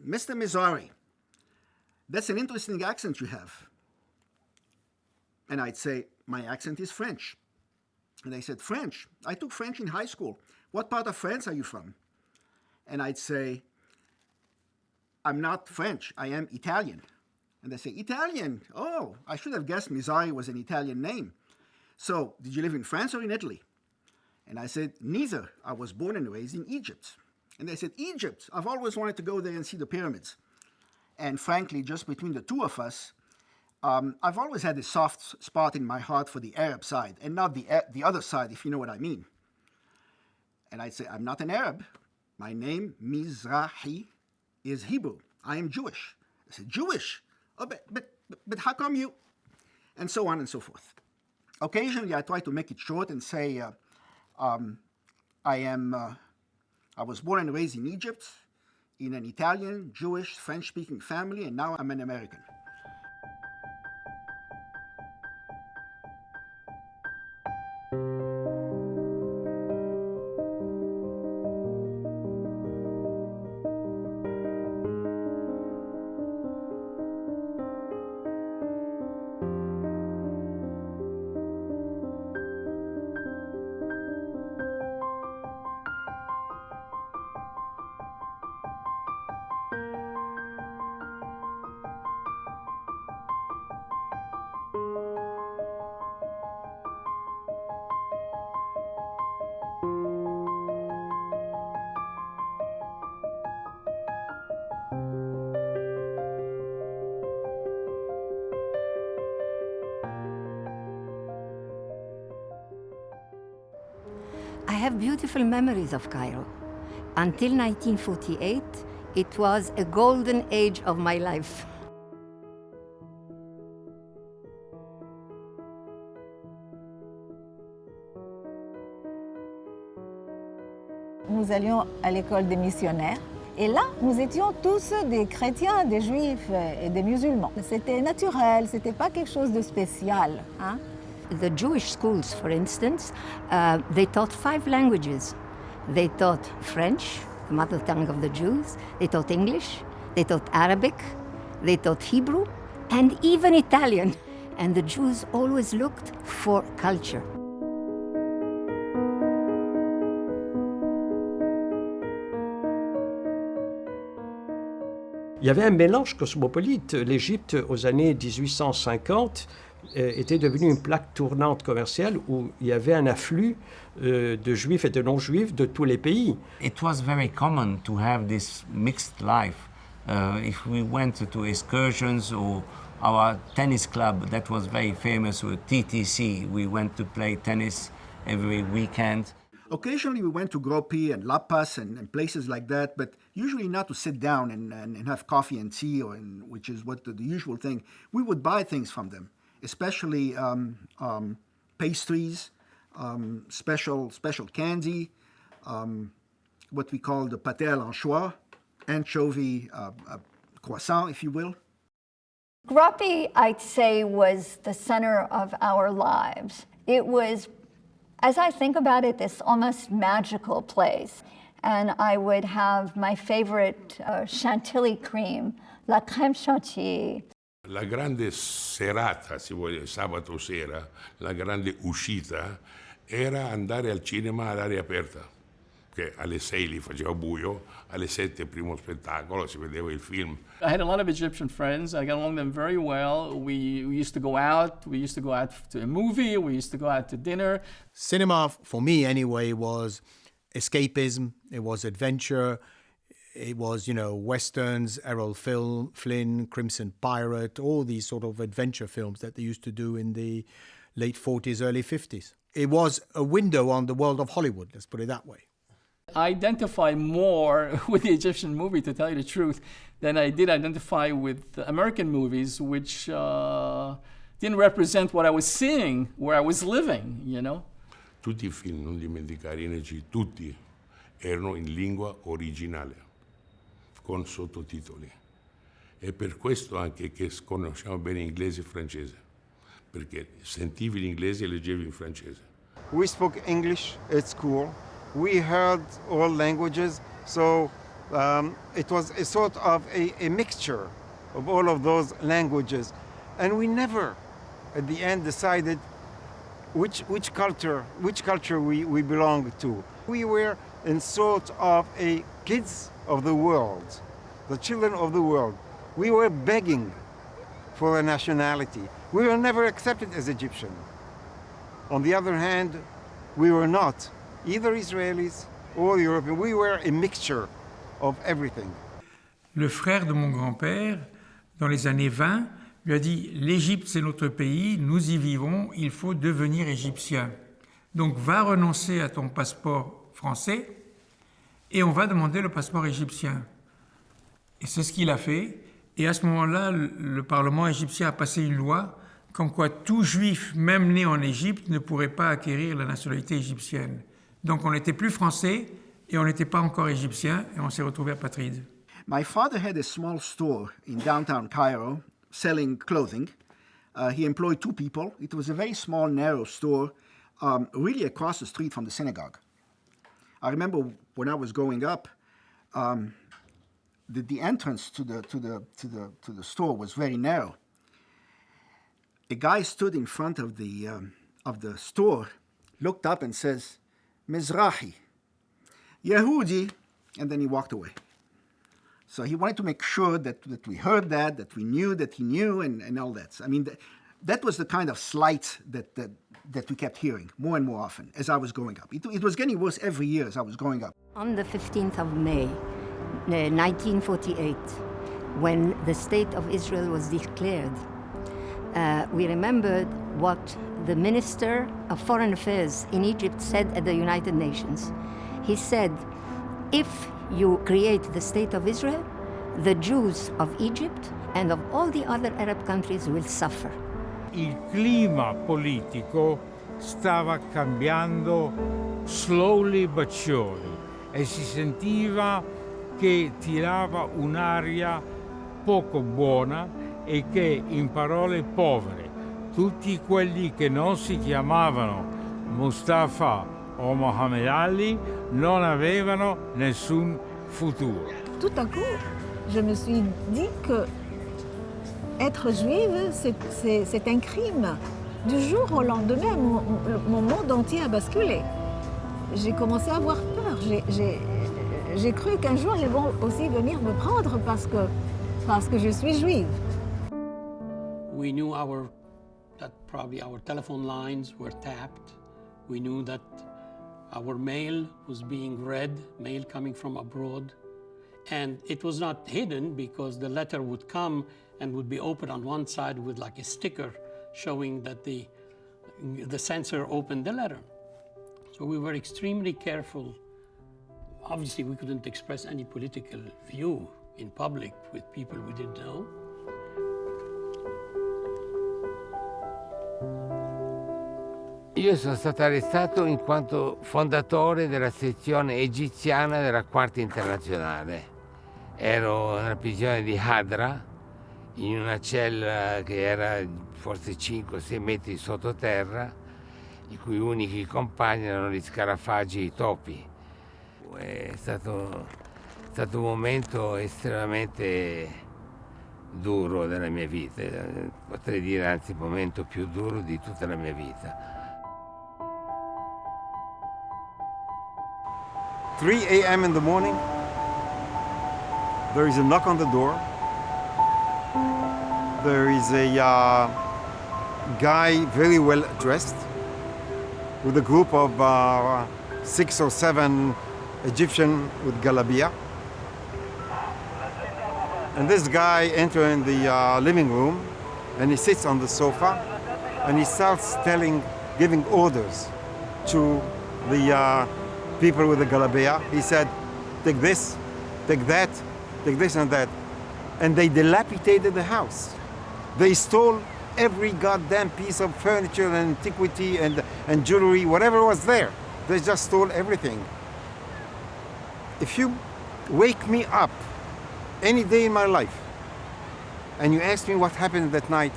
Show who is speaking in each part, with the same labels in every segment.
Speaker 1: Mr. Mizrahi, that's an interesting accent you have. And I'd say, my accent is French. And they said, French? I took French in high school. What part of France are you from? And I'd say, I'm not French, I am Italian. And they say, Italian? Oh, I should have guessed Mizrahi was an Italian name. So, did you live in France or in Italy? And I said, neither. I was born and raised in Egypt. And they said, Egypt? I've always wanted to go there and see the pyramids. And frankly, just between the two of us, I've always had a soft spot in my heart for the Arab side, and not the other side, if you know what I mean. And I'd say, I'm not an Arab. My name, Mizrahi, is Hebrew. I am Jewish. I said, Jewish? Oh, but how come you? And so on and so forth. Occasionally, I try to make it short and say, I was born and raised in Egypt, in an Italian, Jewish, French-speaking family, and now I'm an American.
Speaker 2: I have beautiful memories of Cairo. Until 1948, it was a golden age of my life.
Speaker 3: Nous allions à l'école des missionnaires. Et là, nous étions tous des chrétiens, des juifs et des musulmans. C'était naturel, c'était pas quelque chose de spécial, hein?
Speaker 2: The Jewish schools, for instance, they taught 5 languages. They taught French, the mother tongue of the Jews. They taught English. They taught Arabic. They taught Hebrew, and even Italian. And the Jews always looked for culture.
Speaker 4: Il y avait un mélange cosmopolite. L'Égypte, aux années 1850, était devenue une plaque tournante commerciale où il y avait un afflux de juifs et de non-juifs de tous les pays.
Speaker 5: It was very common to have this mixed life. If we went to excursions or our tennis club that was very famous with TTC, we went to play tennis every weekend.
Speaker 1: Occasionally we went to Gropi and La Paz and places like that, but usually not to sit down and have coffee and tea, which is what the usual thing. We would buy things from them, especially pastries, special candy, what we call the pâté à l'anchois, anchovy croissant, if you will.
Speaker 6: Gropi, I'd say, was the center of our lives. It was, as I think about it, this almost magical place. And I would have my favorite chantilly cream, la crème chantilly.
Speaker 7: La grande serata, si vuole, sabato sera, la grande uscita, era andare al cinema all'aria aperta, che alle 6 lì faceva buio, alle 7 primo spettacolo, si vedeva il film.
Speaker 8: I had a lot of Egyptian friends. I got along with them very well. We used to go out. We used to go out to a movie. We used to go out to dinner.
Speaker 9: Cinema, for me anyway, was escapism. It was adventure. It was, westerns, Errol Flynn, Crimson Pirate, all these sort of adventure films that they used to do in the late 40s, early 50s. It was a window on the world of Hollywood, let's put it that way.
Speaker 8: I identify more with the Egyptian movie, to tell you the truth, than I did identify with American movies, which didn't represent what I was seeing, where I was living,
Speaker 7: Tutti i film, non dimenticare, tutti erano in lingua originale, con sottotitoli. E per questo anche che conosciamo bene inglese e francese, perché sentivi l'inglese e leggevi in francese.
Speaker 10: We spoke English at school. We heard all languages, so It was a sort of a mixture of all of those languages. And we never, at the end, decided which culture we belong to. We were in sort of a kids of the world, the children of the world. We were begging for a nationality. We were never accepted as Egyptian. On the other hand, we were not either Israelis or European. We were a mixture of everything.
Speaker 11: Le frère de mon grand-père, dans les années 20, lui a dit « L'Égypte, c'est notre pays, nous y vivons, il faut devenir égyptien. Donc va renoncer à ton passeport français et on va demander le passeport égyptien. » Et c'est ce qu'il a fait. Et à ce moment-là, le Parlement égyptien a passé une loi comme quoi tout juif, même né en Égypte, ne pourrait pas acquérir la nationalité égyptienne. Donc on n'était plus français et on n'était pas encore égyptien et on s'est retrouvé apatride.
Speaker 1: My father had a small store in downtown Cairo selling clothing. He employed 2 people. It was a very small, narrow store, really across the street from the synagogue. I remember when I was growing up, the entrance to the store was very narrow. A guy stood in front of the store, looked up and says, Mizrahi, Yehudi, and then he walked away. So he wanted to make sure that we heard that we knew that he knew, and all that. I mean, that was the kind of slight that we kept hearing more and more often as I was growing up. It was getting worse every year as I was growing up.
Speaker 2: On the 15th of May, 1948, when the State of Israel was declared, we remembered what the Minister of Foreign Affairs in Egypt said at the United Nations. He said, if you create the State of Israel, the Jews of Egypt and of all the other Arab countries will suffer.
Speaker 12: Il clima politico stava cambiando slowly but surely e si sentiva che tirava un'aria poco buona e che, in parole povere, tutti quelli che non si chiamavano Mustafa o Mohammed Ali non avevano nessun futuro.
Speaker 3: Tout à coup, je me suis dit que être juive, c'est un crime. Du jour au lendemain, mon monde entier a basculé. J'ai commencé à avoir peur. J'ai cru qu'un jour, ils vont aussi venir me prendre parce que je suis juive.
Speaker 13: We knew that probably our telephone lines were tapped. We knew that our mail was being read, mail coming from abroad. And it was not hidden because the letter would come and would be opened on one side with like a sticker showing that the censor opened the letter. So we were extremely careful. Obviously, we couldn't express any political view in public with people we didn't know.
Speaker 5: Io sono stato arrestato in quanto fondatore della sezione egiziana della Quarta Internazionale. Ero nella prigione di Hadra, in una cella che era forse 5-6 metri sottoterra, i cui unici compagni erano gli scarafaggi e i topi. È stato un momento estremamente duro della mia vita, potrei dire anzi il momento più duro di tutta la mia vita.
Speaker 10: 3 a.m. in the morning, there is a knock on the door. There is a guy very well dressed with a group of 6 or 7 Egyptian with Galabia. And this guy enters the living room and he sits on the sofa and he starts giving orders to the people with the Galabia. He said, take this, take that, take this and that. And they dilapidated the house. They stole every goddamn piece of furniture and antiquity and jewelry, whatever was there. They just stole everything. If you wake me up any day in my life and you ask me what happened that night,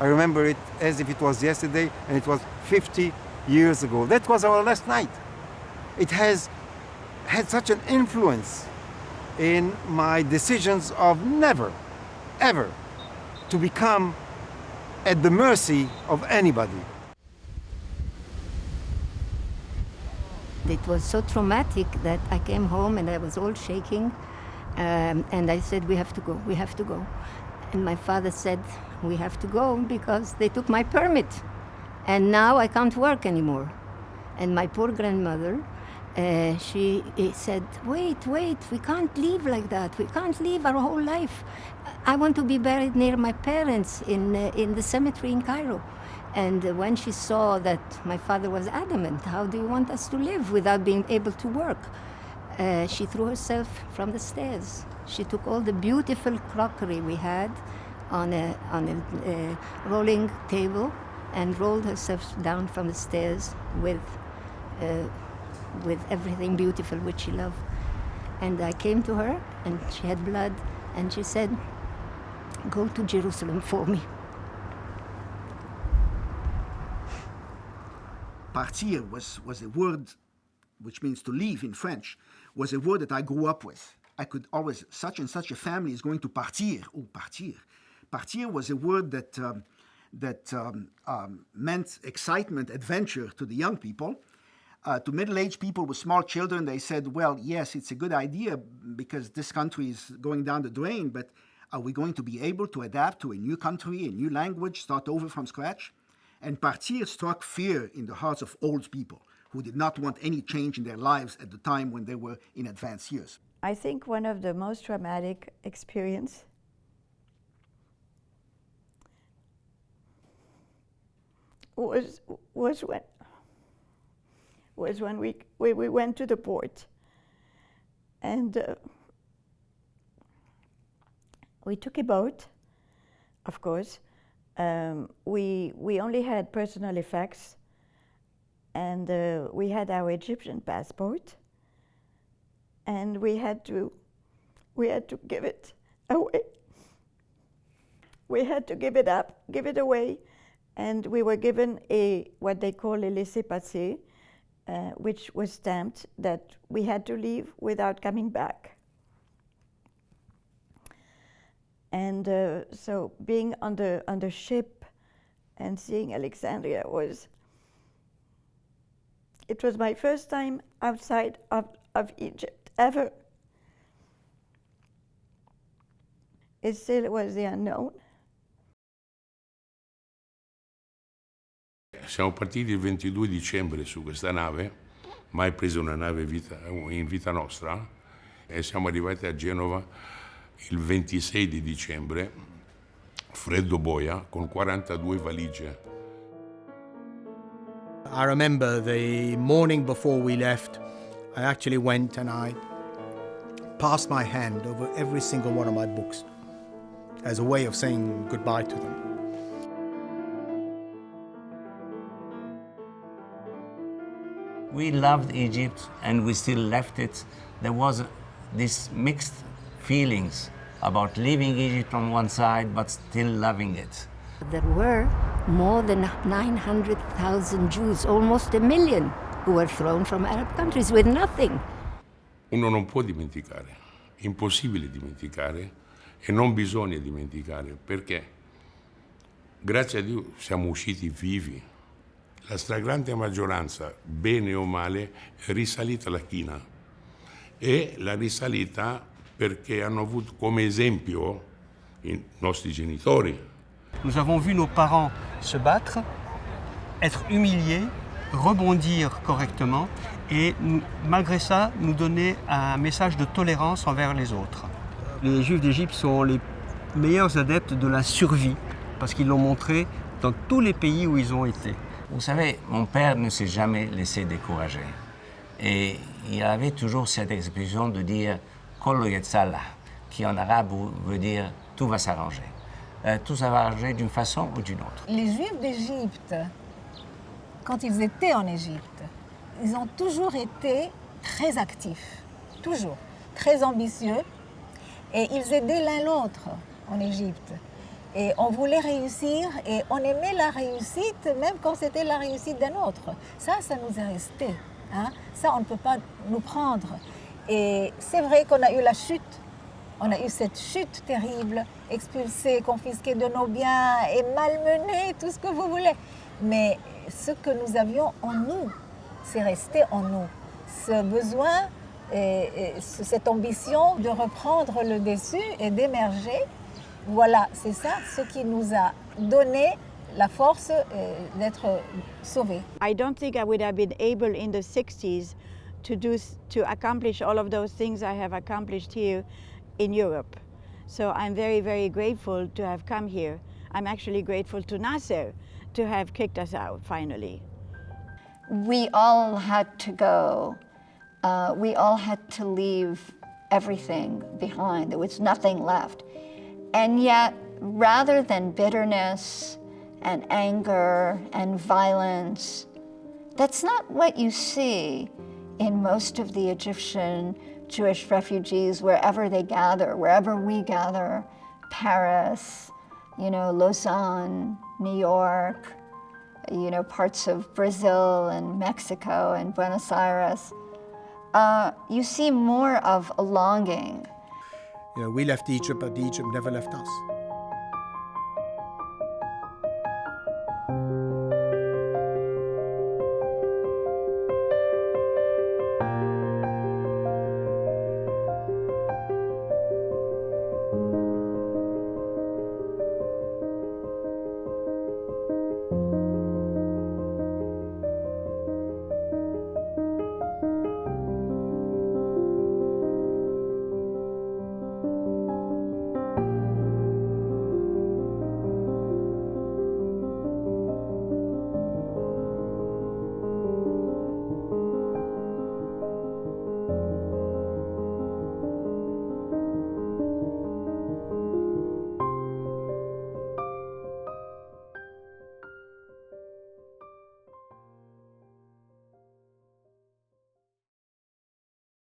Speaker 10: I remember it as if it was yesterday and it was 50 years ago. That was our last night. It has had such an influence in my decisions of never, ever to become at the mercy of anybody.
Speaker 2: It was so traumatic that I came home and I was all shaking, and I said, we have to go, we have to go. And my father said, we have to go because they took my permit, and now I can't work anymore. And my poor grandmother, she said, wait, we can't leave like that. We can't leave our whole life. I want to be buried near my parents in the cemetery in Cairo. And when she saw that my father was adamant, how do you want us to live without being able to work? She threw herself from the stairs. She took all the beautiful crockery we had on a rolling table and rolled herself down from the stairs with everything beautiful which she loved. And I came to her, and she had blood, and she said, go to Jerusalem for me.
Speaker 1: Partir was a word which means to leave in French, was a word that I grew up with. I could always, such and such a family is going to partir. Oh, partir. Partir was a word that meant excitement, adventure to the young people. To middle-aged people with small children, they said, well, yes, it's a good idea because this country is going down the drain, but are we going to be able to adapt to a new country, a new language, start over from scratch? And partir struck fear in the hearts of old people who did not want any change in their lives at the time when they were in advanced years.
Speaker 14: I think one of the most traumatic experience was when we went to the port, and we took a boat, of course. We only had personal effects, and we had our Egyptian passport, and we had to give it away. We had to give it up, give it away, and we were given what they call a laissez-passer, which was stamped that we had to leave without coming back. And so being on the ship and seeing Alexandria it was my first time outside of Egypt ever. It still was the unknown.
Speaker 7: Siamo partiti il 22 dicembre su questa nave, mai presa una nave in vita nostra, e siamo arrivati a Genova il 26 di dicembre, freddo boia, con 42 valigie.
Speaker 9: I remember the morning before we left, I actually went and I passed my hand over every single one of my books as a way of saying goodbye to them.
Speaker 5: We loved Egypt and we still left it. There was this mixed feelings about leaving Egypt on one side but still loving it.
Speaker 2: There were more than 900,000 Jews, almost 1 million, who were thrown from Arab countries with nothing.
Speaker 7: Uno non può dimenticare, è impossibile dimenticare e non bisogna dimenticare perché, grazie a Dio, siamo usciti vivi. La stragrande maggioranza, bene o male, è risalita alla china e la risalita perché hanno avuto come esempio i nostri genitori.
Speaker 15: Nous avons vu nos parents se battre, être humiliés, rebondir correctement et malgré ça nous donner un message de tolérance envers les autres. Les Juifs d'Égypte sont les meilleurs adeptes de la survie parce qu'ils l'ont montré dans tous les pays où ils ont été.
Speaker 5: Vous savez, mon père ne s'est jamais laissé décourager. Et il avait toujours cette expression de dire « Kollo yetzallah », qui en arabe veut dire « tout va s'arranger ». Tout ça va s'arranger d'une façon ou d'une autre.
Speaker 3: Les Juifs d'Égypte, quand ils étaient en Égypte, ils ont toujours été très actifs, toujours, très ambitieux, et ils aidaient l'un l'autre en Égypte. Et on voulait réussir et on aimait la réussite même quand c'était la réussite d'un autre. Ça nous est resté. Hein? Ça, on ne peut pas nous prendre. Et c'est vrai qu'on a eu la chute. On a eu cette chute terrible, expulsés, confisqués de nos biens et malmenés, tout ce que vous voulez. Mais ce que nous avions en nous, c'est resté en nous. Ce besoin et cette ambition de reprendre le dessus et d'émerger, voilà, c'est ça ce qui nous a donné la force d'être sauvés.
Speaker 14: I don't think I would have been able in the 60s to accomplish all of those things I have accomplished here in Europe. So I'm very, very grateful to have come here. I'm actually grateful to Nasser to have kicked us out finally.
Speaker 6: We all had to go. We all had to leave everything behind. There was nothing left. And yet, rather than bitterness and anger and violence, that's not what you see in most of the Egyptian Jewish refugees wherever they gather, wherever we gather, Paris, Lausanne, New York, parts of Brazil and Mexico and Buenos Aires. You see more of a longing.
Speaker 9: We left Egypt, but Egypt never left us.